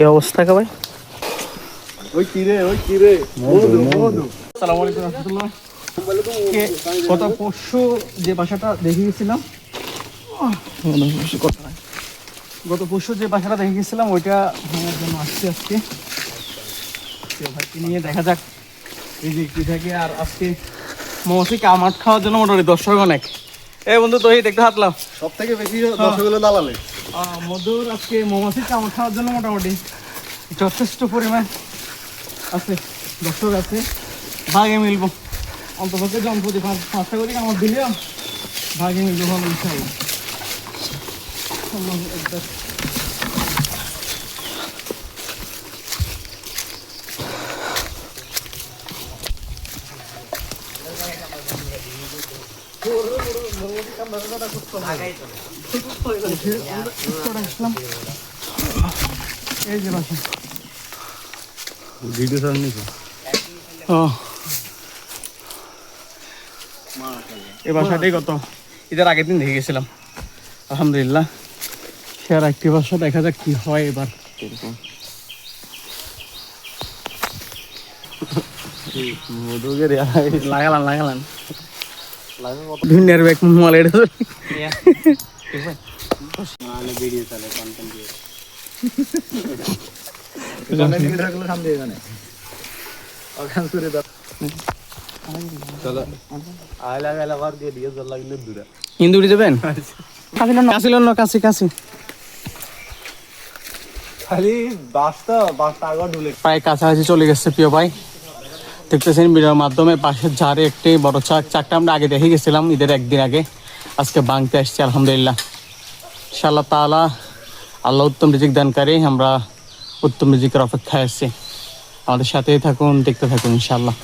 এই অবস্থা কে ভাই? ওই কিরে মধু। আসসালামু আলাইকুম রাহমাতুল্লাহ। গত পরশু যে বাসাটা দেখে গেছিলাম ওইটা ভাঙার জন্য আসছি আজকে। ভাইকে নিয়ে দেখা যাক এই যে কি থাকে। আর আজকে মৌমাছি কামাট খাওয়ার জন্য মোটামুটি দর্শক অনেক। এই বন্ধু তো একটু হাতলাম। সব থেকে বেশি দর্শক হলো দালালে। মধুর আজকে মৌমাছি কামড় খাওয়ার জন্য মোটামুটি যথেষ্ট পরিমাণ আছে, দর্শক আছে। ভাগে মিলবো অন্তপক্ষে জনপ্রতি 5টা করে কামড় দিলেও ভাগে মিলবো ভালো ইনশাআল্লাহ। এই যে বাসা ভিডিও সার নিছো। এই বাসাটাই গত ঈদের আগের দিন দেখে গেছিলাম। আলহামদুলিল্লাহ সে আর একটি বাসা, দেখা যাক কি হয় এবার। লাগালাম দুনিয়ার ব্যাগ মাল এটা ভিডিও চালে কন্টেন্ট দিয়ে ইন্দুরি দেবেন কাছি খালি বাসটা আগর ঢুলে প্রায় কাছাকাছি চলে গেছে প্রিয় ভাই। দেখতেছেন ভিডিওর মাধ্যমে পাশের ঝাড়ে একটি বড় চাকটা আমরা আগে দেখে গেছিলাম ঈদের একদিন আগে। আজকে ভাঙতে আসছি আলহামদুলিল্লাহ। ইনশাআল্লাহ তাআলা আল্লাহ উত্তম রিজিক দানকারী, আমরা উত্তম রিজিকের অপেক্ষায় আছি। আমাদের সাথেই থাকুন, দেখতে থাকুন ইনশাআল্লাহ।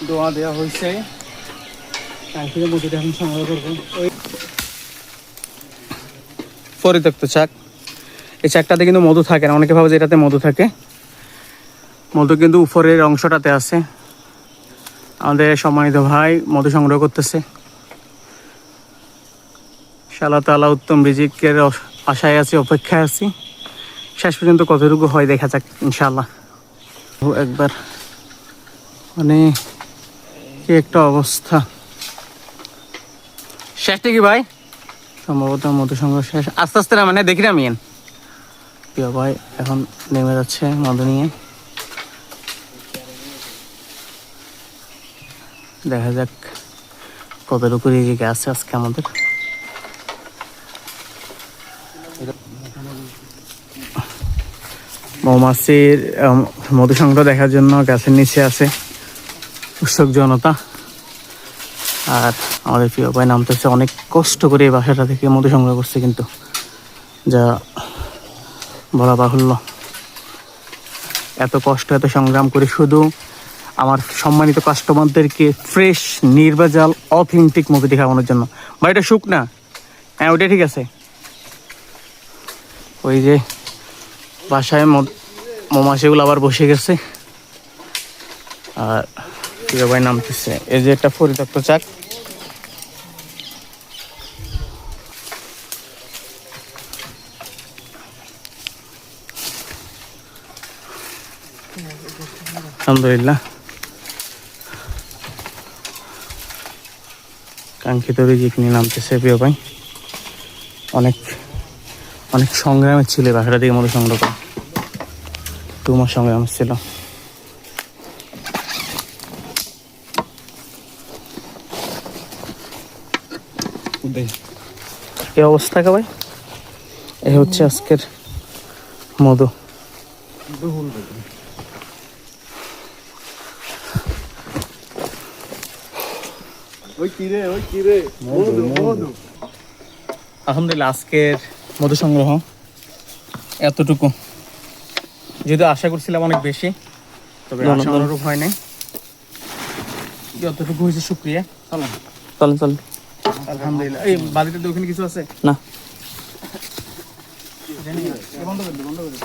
দোয়া দেওয়া হয়েছে, এখন সংগ্রহ করবো। ওই পরিত্যক্ত চাক, এই চাকটাতে কিন্তু মধু থাকে না। অনেকে ভাবে যে এটাতে মধু থাকে, মধু কিন্তু উপরের অংশটাতে আছে। আমাদের সম্মানিত ভাই মধু সংগ্রহ করতেছে। ইনশাআল্লাহ তাআলা উত্তম রিজিকের আশায় আছি, অপেক্ষায় আছি। শেষ পর্যন্ত কতটুকু হয় দেখা যাক ইনশাআল্লাহ। একবার মানে কি একটা অবস্থা। শেষটা কি ভাই? সম্ভবত মধু সংগ্রহ শেষ। আস্তে আস্তে না মানে দেখি না আমি প্রিয় ভাই এখন নেমে যাচ্ছে মধু নিয়ে। দেখা যাক কতটুকু রিজিকে আছে আজকে আমাদের। মৌমাছির মধু সংগ্রহ দেখার জন্য গাছের নিচে আছে উৎসুক জনতা। আর আমাদের প্রিয় ভাই নামতেছে অনেক কষ্ট করে এই বাসাটা থেকে মধু সংগ্রহ করছে, কিন্তু যা বলা বাহুল্য। এত কষ্ট এত সংগ্রাম করে শুধু আমার সম্মানিত কাস্টমারদেরকে ফ্রেশ নির্ভেজাল অথেন্টিক মধুটি খাওয়ানোর জন্য। ভাই এটা শুক না? হ্যাঁ ওইটা ঠিক আছে। ওই যে বাসায় মৌমাছিগুলো আবার বসে গেছে। আর প্রিয় ভাই নামতেছে। এই যে একটা পরিত্যক্ত চাক, আলহামদুলিল্লাহ কাঙ্ক্ষিত রিজিক নিয়ে নামতেছে প্রিয় ভাই। অনেক সংগ্রামের ছিল বাসাটা থেকে মতো সংগ্রহ করা। 2 মাস সংগ্রাম ছিল। এই অবস্থা কে ভাই? এই হচ্ছে আজকের মধু। ওই কিরে মধু। আলহামদুলিল্লাহ আজকের মধু সংগ্রহ এতটুকু, যেহেতু আশা করছিলাম অনেক বেশি, তবে আশা অনুরূপ হয় নাই। যতটুকু হয়েছে শুক্রিয়া। চলেন আলহামদুলিল্লাহ। এই বাড়িতে ওখানে কিছু আছে না? বন্ধ করে